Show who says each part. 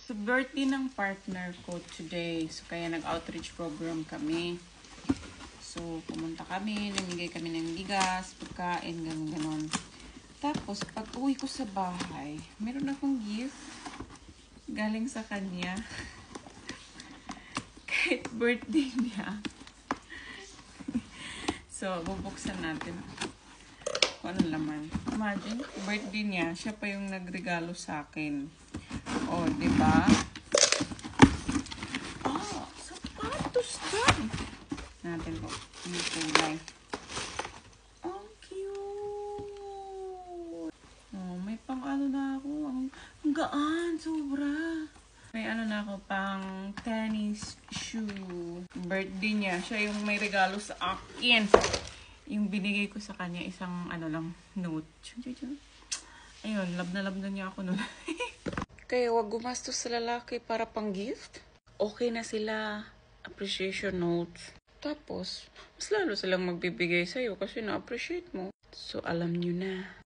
Speaker 1: So, birthday ng partner ko today. So, kaya nag-outreach program kami. So, pumunta kami, namigay kami ng bigas, pagkain, gano'n. Tapos, pag uwi ko sa bahay, meron akong gift galing sa kanya. Kahit birthday niya. So, bubuksan natin. Kung ano laman. Imagine, birthday niya, siya pa yung nagregalo sa akin. Oh, di ba? Oh, sapatos ka. Natin po. Yung kulay. Ang cute. Oh, may pang ano na ako. Ang gaan, sobra. May ano na ako, pang tennis shoe. Birthday niya. Siya yung may regalo sa akin. Yung binigay ko sa kanya, isang ano lang, note. Ayun, love na niya ako nun. Kaya wag gumastos sa lalaki para pang gift. Okay na sila. Appreciation notes. Tapos, mas lalo silang magbibigay sa'yo kasi na-appreciate mo. So, alam nyo na.